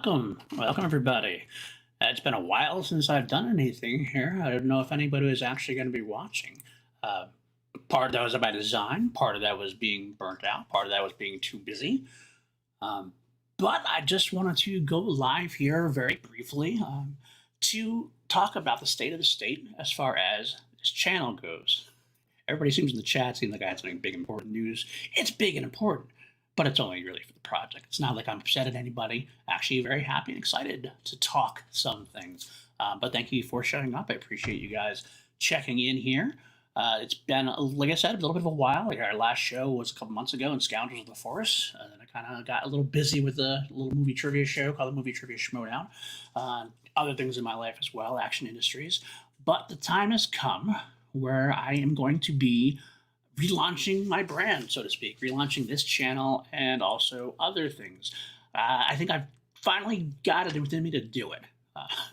Welcome everybody. It's been a while since I've done anything here. I don't know if anybody is actually going to be watching. Uh, Part of that was by design, part of that was being burnt out, part of that was being too busy. Um, but I just wanted to go live here very briefly to talk about the state of the state as far as this channel goes. Everybody seems in the chat seems like I had something big important news. It's big and important, but it's only really for the project. It's not like I'm upset at anybody. Actually, very happy and excited to talk some things. But thank you for showing up. I appreciate you guys checking in here. It's been, like I said, a little bit of a while. Like our last show was a couple months ago in Scoundrels of the Force. And then I kind of got a little busy with a little movie trivia show called the Movie Trivia Schmoedown. Other things in my life as well, action industries. But the time has come where I am going to be relaunching my brand, so to speak, relaunching this channel and also other things. I think I've finally got it within me to do it.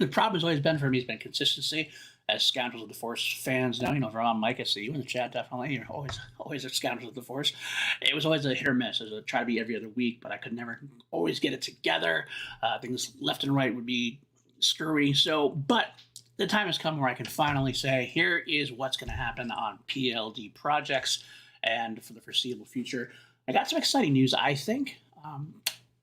The problem has always been for me has been consistency. As Scoundrels of the Force fans know, if you're on mic, I see you in the chat, definitely. You're always a Scoundrels of the Force. It was always a hit or miss. It was try to be every other week, but I could never always get it together. Things left and right would be screwy. But the time has come where I can finally say, here is what's going to happen on PLD Projects and for the foreseeable future. I got some exciting news, I think.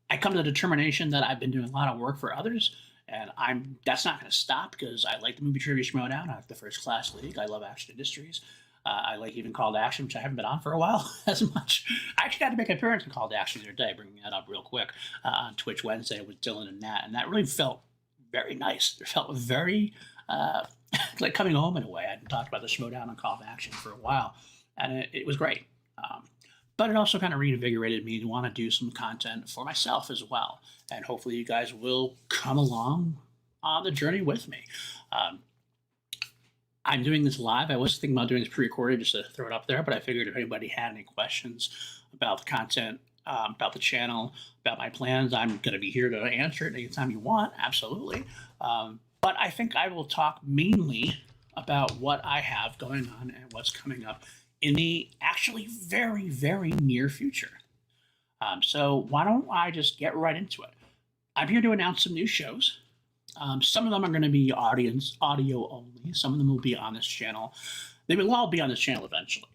I come to the determination that I've been doing a lot of work for others, and that's not going to stop because I like the Movie Trivia Schmoedown. I like the First Class League. I love action industries. I like even Call to Action, which I haven't been on for a while as much. I actually got to make an appearance in Call to Action the other day, bringing that up real quick on Twitch Wednesday with Dylan and Nat, and that really felt very nice. It felt very like coming home in a way. I hadn't talked about the Schmoedown and Call to Action for a while, and it was great. But it also kind of reinvigorated me to want to do some content for myself as well. And hopefully you guys will come along on the journey with me. I'm doing this live. I was thinking about doing this pre-recorded just to throw it up there, but I figured if anybody had any questions about the content, about the channel, about my plans, I'm going to be here to answer it anytime you want, absolutely. But I think I will talk mainly about what I have going on and what's coming up in the actually very, very near future. So why don't I just get right into it? I'm here to announce some new shows. Some of them are going to be audio only. Some of them will be on this channel. They will all be on this channel eventually.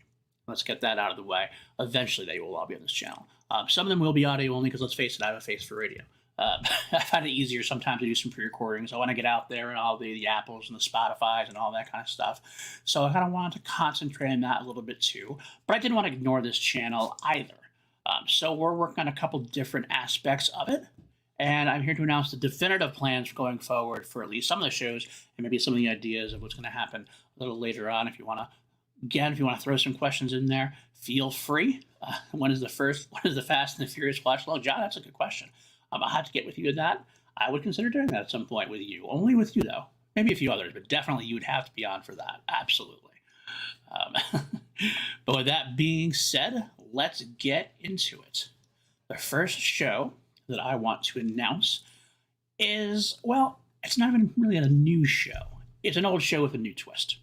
Let's get that out of the way. Eventually, they will all be on this channel. Some of them will be audio only because, let's face it, I have a face for radio. I find it easier sometimes to do some pre-recordings. I want to get out there and all the Apples and the Spotifys and all that kind of stuff. So I kind of wanted to concentrate on that a little bit too. But I didn't want to ignore this channel either. So we're working on a couple different aspects of it. And I'm here to announce the definitive plans going forward for at least some of the shows and maybe some of the ideas of what's going to happen a little later on. If you want to throw some questions in there, feel free. When is the Fast and the Furious watch along? John, that's a good question. I'll have to get with you on that. I would consider doing that at some point with you. Only with you, though. Maybe a few others, but definitely you would have to be on for that. Absolutely. But with that being said, let's get into it. The first show that I want to announce is, well, it's not even really a new show. It's an old show with a new twist.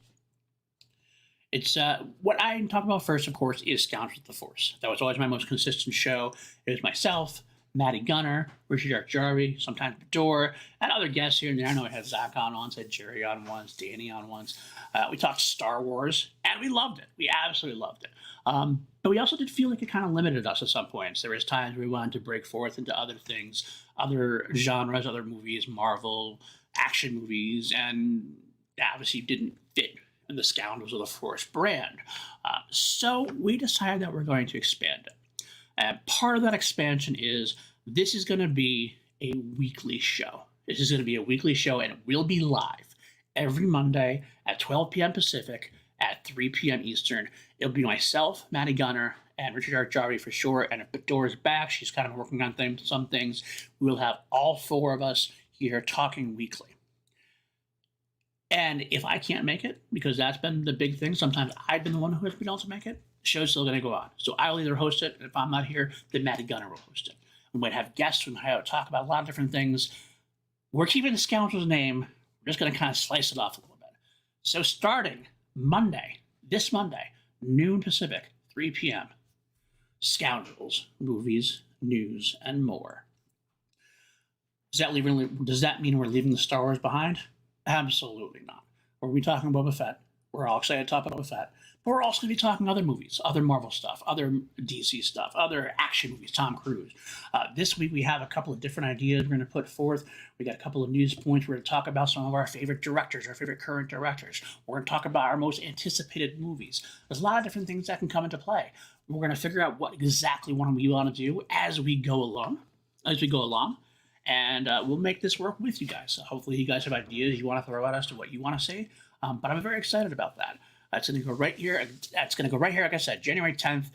It's what I'm talking about first, of course, is Scoundrels of the Force. That was always my most consistent show. It was myself, Maddie Gunner, Richard Jarvie, sometimes Bador, and other guests here and there. I know I had Zach on once, I had Jerry on once, Danny on once. We talked Star Wars, and we loved it. We absolutely loved it. But we also did feel like it kind of limited us at some points. There was times we wanted to break forth into other things, other genres, other movies, Marvel, action movies, and obviously didn't fit in the Scoundrels of the Force brand. So we decided that we're going to expand it. And part of that expansion is this is going to be a weekly show. This is going to be a weekly show, and it will be live every Monday at 12 p.m. Pacific at 3 p.m. Eastern. It'll be myself, Maddie Gunner, and Richard Jarvie for sure. And if Bador's back, she's kind of working on some things. We'll have all four of us here talking weekly. And if I can't make it, because that's been the big thing, sometimes I've been the one who has been able to make it, the show's still going to go on. So I'll either host it, and if I'm not here, then Maddie Gunner will host it. We might have guests, we might talk about a lot of different things. We're keeping the Scoundrels name. We're just going to kind of slice it off a little bit. So starting Monday, this Monday, noon Pacific, 3 p.m., Scoundrels, movies, news, and more. Does that mean we're leaving the Star Wars behind? Absolutely not. We're going to be talking Boba Fett. We're all excited to talk about Boba Fett. But we're also going to be talking other movies, other Marvel stuff, other DC stuff, other action movies, Tom Cruise. This week we have a couple of different ideas we're going to put forth. We got a couple of news points. We're going to talk about some of our favorite directors, our favorite current directors. We're going to talk about our most anticipated movies. There's a lot of different things that can come into play. We're going to figure out what exactly one we want to do as we go along. And we'll make this work with you guys. So hopefully you guys have ideas you want to throw at us to what you want to see. But I'm very excited about that. That's going to go right here. That's going to go right here, like I said, January 10th,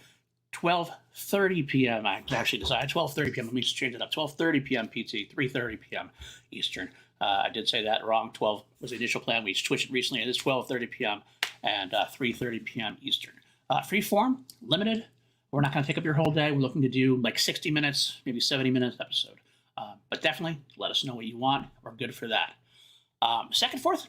12:30 p.m. I actually decided 12:30 p.m. Let me just change it up. 12:30 p.m. PT, 3:30 p.m. Eastern. I did say that wrong. 12 was the initial plan. We switched it recently. It is 12:30 p.m. and 3:30 p.m. Eastern. Free form, limited. We're not going to take up your whole day. We're looking to do like 60 minutes, maybe 70 minutes episode. But definitely let us know what you want. We're good for that. Second, fourth,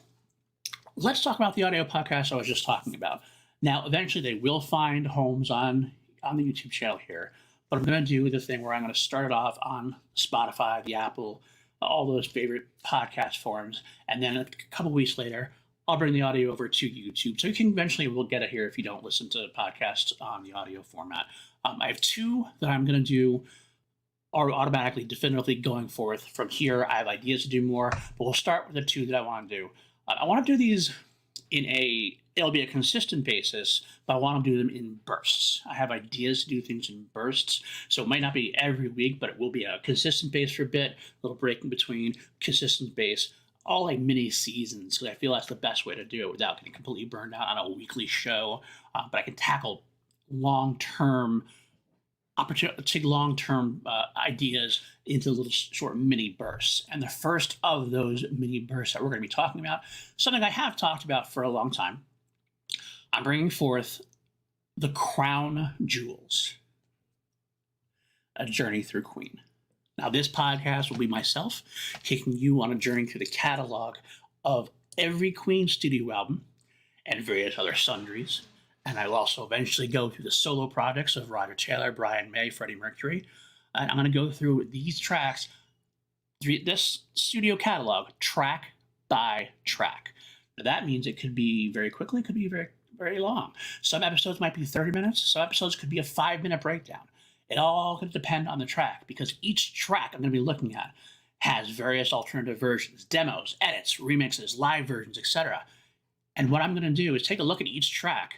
let's talk about the audio podcast I was just talking about. Now, eventually they will find homes on the YouTube channel here, but I'm going to do the thing where I'm going to start it off on Spotify, the Apple, all those favorite podcast forums, and then a couple weeks later, I'll bring the audio over to YouTube. So you can eventually will get it here if you don't listen to podcasts on the audio format. I have two that I'm going to do are automatically, definitively going forth from here. I have ideas to do more, but we'll start with the two that I want to do. I want to do these it'll be a consistent basis, but I want to do them in bursts. I have ideas to do things in bursts, so it might not be every week, but it will be a consistent base for a bit, a little break in between, consistent base, all like mini seasons, because I feel that's the best way to do it without getting completely burned out on a weekly show. But I can tackle long-term ideas into little short mini bursts. And the first of those mini bursts that we're going to be talking about, something I have talked about for a long time, I'm bringing forth The Crown Jewels, A Journey Through Queen. Now, this podcast will be myself taking you on a journey through the catalog of every Queen studio album and various other sundries. And I will also eventually go through the solo projects of Roger Taylor, Brian May, Freddie Mercury. And I'm going to go through these tracks, this studio catalog, track by track. Now, that means it could be very quickly, it could be very, very long. Some episodes might be 30 minutes. Some episodes could be a 5-minute breakdown. It all could depend on the track, because each track I'm going to be looking at has various alternative versions, demos, edits, remixes, live versions, etc. And what I'm going to do is take a look at each track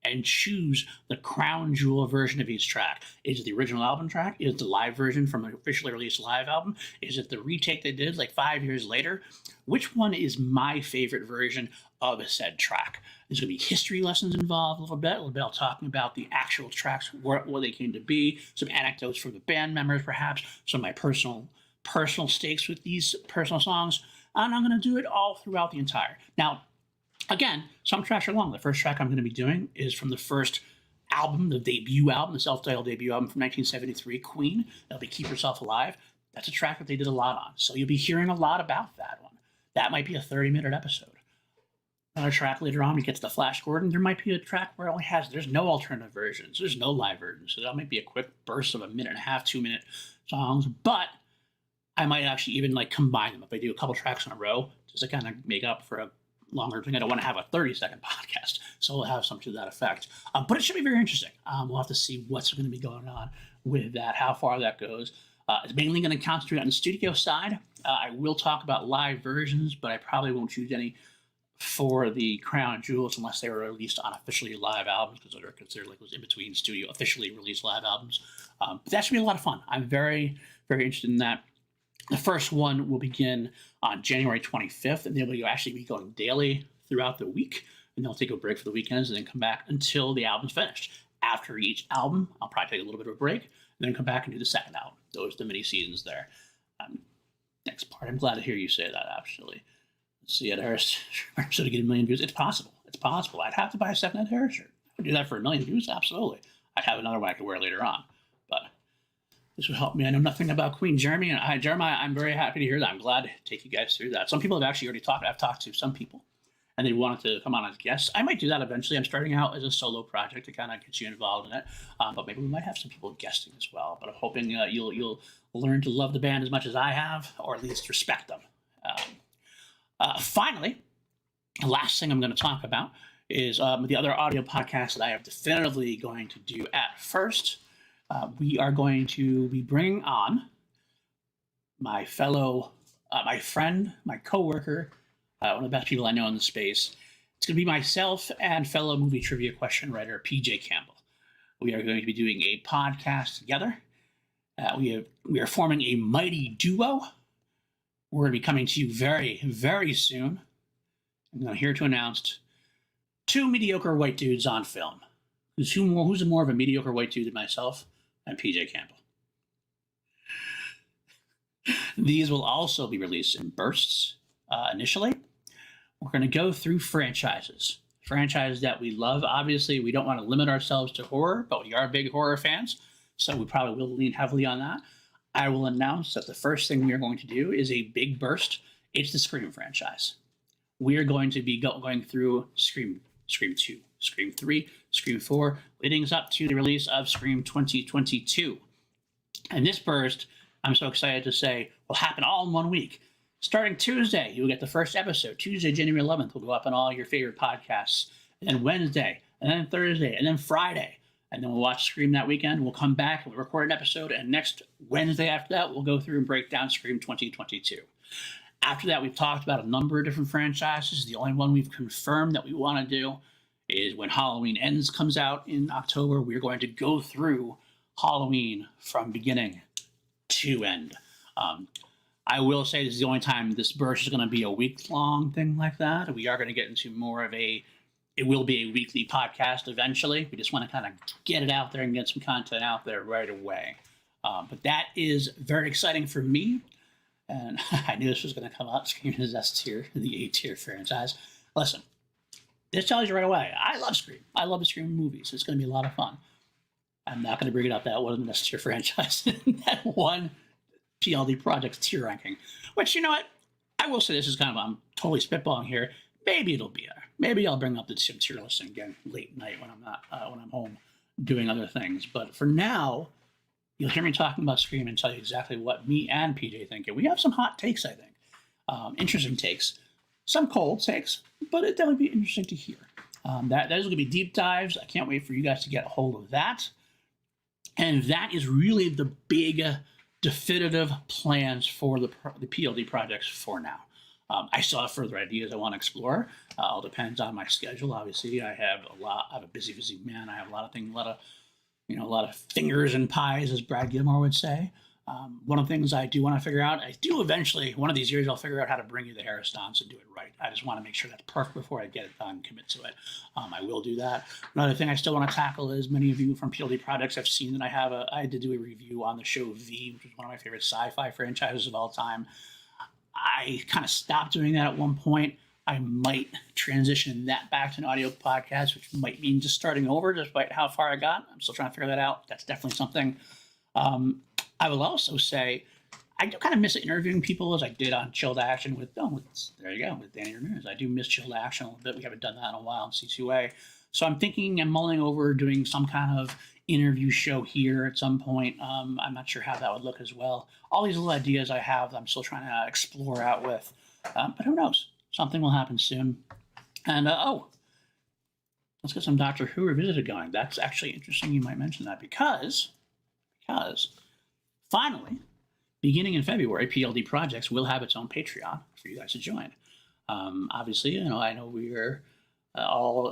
and choose the crown jewel version of each track. Is it the original album track? Is it the live version from an officially released live album? Is it the retake they did like 5 years later? Which one is my favorite version of a said track? There's going to be history lessons involved a little bit talking about the actual tracks, what they came to be, some anecdotes from the band members perhaps, some of my personal stakes with these personal songs, and I'm going to do it all throughout the entire. Now, again, some tracks are long. The first track I'm going to be doing is from the first album, the debut album, the self-titled debut album from 1973, Queen. That'll be Keep Yourself Alive. That's a track that they did a lot on. So you'll be hearing a lot about that one. That might be a 30-minute episode. Another track later on, we get to the Flash Gordon. There might be a track where there's no alternative versions. There's no live versions. So that might be a quick burst of 1.5 minute, 2-minute songs. But I might actually even combine them. If I do a couple tracks in a row, just to kind of make up for a longer thing. I don't want to have a 30-second podcast, so we'll have something to that effect. But it should be very interesting. We'll have to see what's going to be going on with that, how far that goes. It's mainly going to concentrate on the studio side. I will talk about live versions, but I probably won't choose any for the Crown Jewels unless they were released on officially live albums, because they're considered like those in-between studio officially released live albums. But that should be a lot of fun. I'm very, very interested in that. The first one will begin on January 25th, and they will actually be going daily throughout the week, and they'll take a break for the weekends and then come back until the album's finished. After each album, I'll probably take a little bit of a break, and then come back and do the second album. Those are the mini seasons there. Next part, I'm glad to hear you say that, actually. Let's see, Ed Harris should get 1 million views. It's possible. It's possible. I'd have to buy a second Ed Harris shirt. I would do that for 1 million views, absolutely. I'd have another one I could wear later on, but this would help me. I know nothing about Queen. Jeremiah, I'm very happy to hear that. I'm glad to take you guys through that. Some people have actually already talked. I've talked to some people, and they wanted to come on as guests, I might do that eventually. I'm starting out as a solo project to kind of get you involved in it, but maybe we might have some people guesting as well. But I'm hoping you'll learn to love the band as much as I have, or at least respect them. Finally, the last thing I'm going to talk about is the other audio podcast that I am definitively going to do at first. We are going to be bringing on my my friend, my coworker, one of the best people I know in the space. It's going to be myself and fellow movie trivia question writer PJ Campbell. We are going to be doing a podcast together. We are forming a mighty duo. We're going to be coming to you very, very soon. I'm here to announce two mediocre white dudes on film. Who's more of a mediocre white dude than myself? And PJ Campbell. These will also be released in bursts initially. We're going to go through franchises that we love. Obviously, we don't want to limit ourselves to horror, but we are big horror fans, so we probably will lean heavily on that. I will announce that the first thing we are going to do is a big burst. It's the Scream franchise. We are going to be going through Scream 2, Scream 3, Scream 4, leading us up to the release of Scream 2022. And this burst, I'm so excited to say, will happen all in 1 week. Starting Tuesday, you'll get the first episode. Tuesday, January 11th, will go up on all your favorite podcasts. And then Wednesday, and then Thursday, and then Friday. And then we'll watch Scream that weekend. We'll come back, we'll record an episode, and next Wednesday after that, we'll go through and break down Scream 2022. After that, we've talked about a number of different franchises. The only one we've confirmed that we want to do is when Halloween Ends comes out in October, we're going to go through Halloween from beginning to end. I will say this is the only time this burst is going to be a week-long thing like that. We are going to get into more of it will be a weekly podcast eventually. We just want to kind of get it out there and get some content out there right away. But that is very exciting for me. And I knew this was going to come up. Scream is S tier, the A tier franchise. Listen, this tells you right away. I love Scream. I love the Scream movies. It's going to be a lot of fun. I'm not going to bring it up that wasn't an S tier franchise. That one PLD Projects tier ranking. Which, you know what? I will say this is I'm totally spitballing here. Maybe it'll be there. Maybe I'll bring up the tier listing again late night when I'm home doing other things. But for now, you'll hear me talking about Scream and tell you exactly what me and PJ think. And we have some hot takes, I think. Interesting takes. Some cold takes, but it'll definitely be interesting to hear. Those are going to be deep dives. I can't wait for you guys to get a hold of that. And that is really the big definitive plans for the PLD projects for now. I still have further ideas I want to explore. All depends on my schedule. Obviously, I'm a busy man. I have a lot of things, a lot of fingers and pies, as Brad Gilmore would say. One of the things I do want to figure out, I do eventually, one of these years, I'll figure out how to bring you the Harris Dons and do it right. I just want to make sure that's perfect before I get it done, commit to it. I will do that. Another thing I still want to tackle is many of you from PLD Projects have seen that I had to do a review on the show V, which is one of my favorite sci-fi franchises of all time. I kind of stopped doing that at one point. I might transition that back to an audio podcast, which might mean just starting over despite how far I got. I'm still trying to figure that out. That's definitely something. I will also say I do kind of miss interviewing people as I did on Chilled Action with Danny Ramirez. I do miss Chilled Action a little bit. We haven't done that in a while in C2A. So I'm thinking and mulling over doing some kind of interview show here at some point. I'm not sure how that would look as well. All these little ideas I have that I'm still trying to explore out with. But who knows? Something will happen soon. And, let's get some Doctor Who Revisited going. That's actually interesting you might mention that because finally, beginning in February, PLD Projects will have its own Patreon for you guys to join. Obviously, I know we're a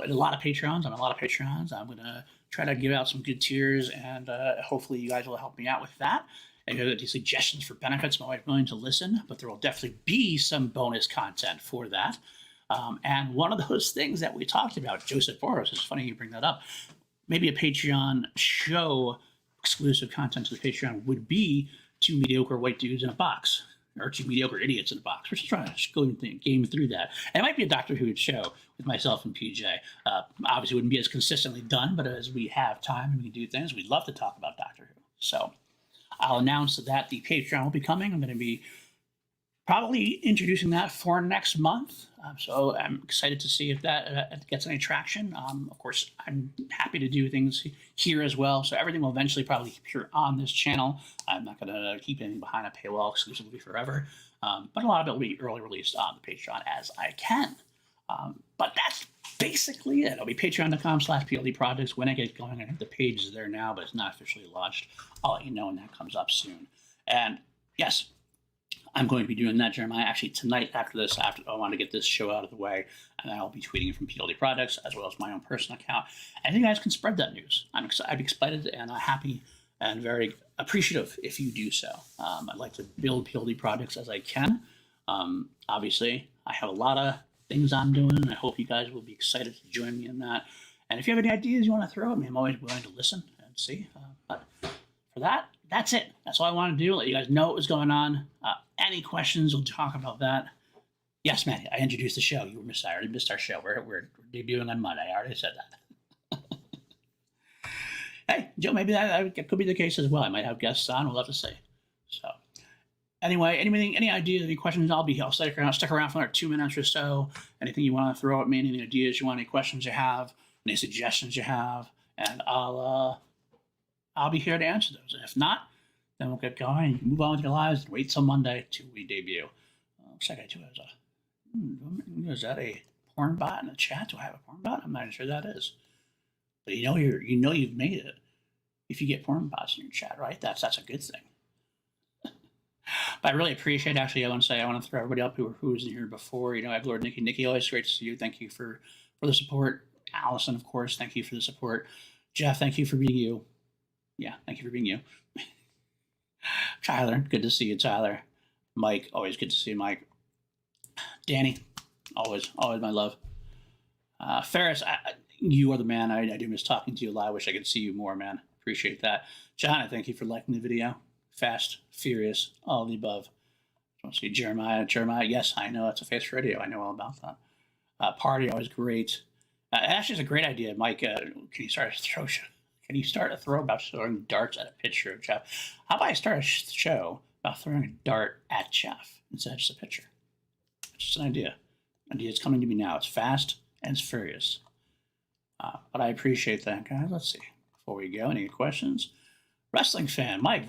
lot of Patreons. On a lot of Patreons. I'm going to try to give out some good tiers, and hopefully you guys will help me out with that. If you have any suggestions for benefits, I'm always willing to listen, but there will definitely be some bonus content for that. And one of those things that we talked about, Joseph Boros, it's funny you bring that up, maybe a Patreon show, exclusive content to the Patreon, would be two mediocre white dudes in a box, or two mediocre idiots in a box. We're just trying to go and game through that. And it might be a Doctor Who show with myself and PJ. Obviously, it wouldn't be as consistently done, but as we have time and we can do things, we'd love to talk about Doctor Who. So I'll announce that the Patreon will be coming. I'm going to be probably introducing that for next month. So I'm excited to see if that gets any traction. Of course, I'm happy to do things here as well. So everything will eventually probably appear on this channel. I'm not going to keep anything behind a paywall exclusively forever. But a lot of it will be early released on the Patreon as I can. But that's basically it. It'll be patreon.com/PLD Projects when I get going. I think the page is there now, but it's not officially launched. I'll let you know when that comes up soon. And yes, I'm going to be doing that, Jeremiah. Actually, tonight after this, I want to get this show out of the way, and I'll be tweeting it from PLD Projects as well as my own personal account. And you guys can spread that news. I'd be excited and happy and very appreciative if you do so. I'd like to build PLD Projects as I can. Obviously, I have a lot of things I'm doing, and I hope you guys will be excited to join me in that. And if you have any ideas you want to throw at me, I'm always willing to listen and see. But for that, that's it. That's all I want to do. Let you guys know what was going on. Any questions, we'll talk about that. Yes, Matty, I introduced the show. You were missed. I already missed our show. We're debuting on Monday. I already said that. Hey, Joe, maybe that could be the case as well. I might have guests on. We'll have to see. So, anyway, any ideas, any questions? I'll stick around for another 2 minutes or so. Anything you want to throw at me, any ideas you want, any questions you have, any suggestions you have, and I'll be here to answer those. And if not, then we'll get going, move on with your lives, and wait till Monday till we debut. Looks like I do have is that a porn bot in the chat? Do I have a porn bot? I'm not even sure that is. But you know you've made it if you get porn bots in your chat, right? That's a good thing. But I really appreciate, actually, I want to throw everybody up who was in here before. You know, I've Lord Nikki, always great to see you. Thank you for the support. Allison, of course, thank you for the support. Jeff, thank you for being you. Yeah, thank you for being you. Tyler, good to see you, Tyler. Mike, always good to see you, Mike. Danny, always my love. Ferris, you are the man. I do miss talking to you a lot. I wish I could see you more, man. Appreciate that. John, I thank you for liking the video. Fast, Furious, all of the above. I want to see Jeremiah, yes, I know, it's a face radio. I know all about that. Party, always great. Actually, it's a great idea, Mike. Can you start a throw about throwing darts at a picture of Jeff? How about I start a show about throwing a dart at Jeff instead of just a picture? It's just an idea. Idea's coming to me now. It's fast and it's furious. But I appreciate that, guys. Let's see. Before we go, any questions? Wrestling fan, Mike,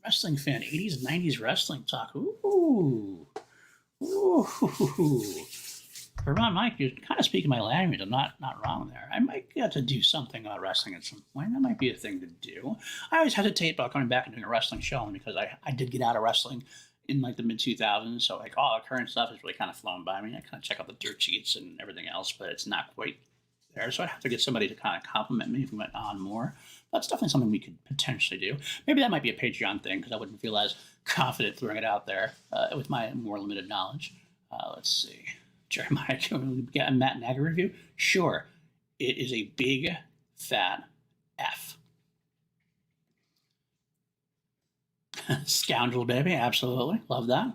wrestling fan, 80s and 90s wrestling talk. Ooh. Vermont Mike, you're kind of speaking my language. I'm not wrong there. I might get to do something about wrestling at some point. That might be a thing to do. I always hesitate about coming back and doing a wrestling show because I did get out of wrestling in like the mid 2000s. So like all the current stuff has really kind of flown by me. I kind of check out the dirt sheets and everything else, but it's not quite there. So I'd have to get somebody to kind of compliment me if we went on more. That's definitely something we could potentially do. Maybe that might be a Patreon thing because I wouldn't feel as confident throwing it out there with my more limited knowledge. Let's see. Jeremiah, can we get a Matt Nagar review? Sure. It is a big, fat F. Scoundrel, baby. Absolutely. Love that.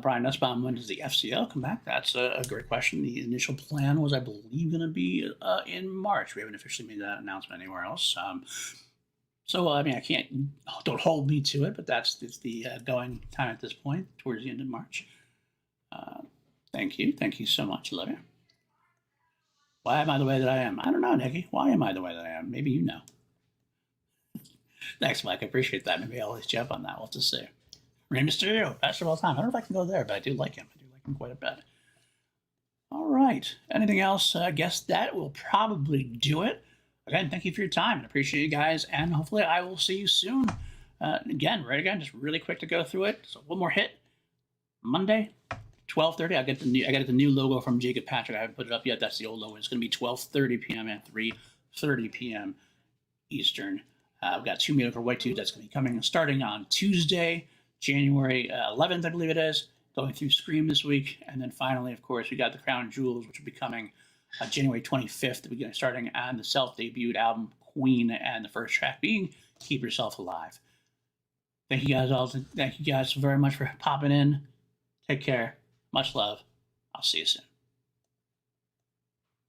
Brian Nussbaum, when does the FCL come back? That's a great question. The initial plan was, I believe, going to be in March. We haven't officially made that announcement anywhere else. So, I mean, don't hold me to it, but it's the going time at this point, towards the end of March. Thank you. Thank you so much. Love you. Why am I the way that I am? I don't know, Nikki. Why am I the way that I am? Maybe you know. Thanks, Mike. I appreciate that. Maybe I'll always jump on that. We'll have to see. Rey Mysterio, best of all time. I don't know if I can go there, but I do like him. I do like him quite a bit. All right. Anything else? I guess that will probably do it. Again, thank you for your time. I appreciate you guys, and hopefully I will see you soon. Again, just really quick to go through it. So one more hit. Monday, 12:30. I got the new logo from Jacob Patrick. I haven't put it up yet. That's the old logo. It's going to be 12:30 p.m. and 3:30 p.m. Eastern. We've got 2 Mediocre White Dudes. That's going to be coming starting on Tuesday, January 11th, I believe it is. Going through Scream this week. And then finally, of course, we got The Crown Jewels, which will be coming January 25th. We're starting on the self-debuted album Queen, and the first track being Keep Yourself Alive. Thank you guys all. Thank you guys very much for popping in. Take care. Much love. I'll see you soon.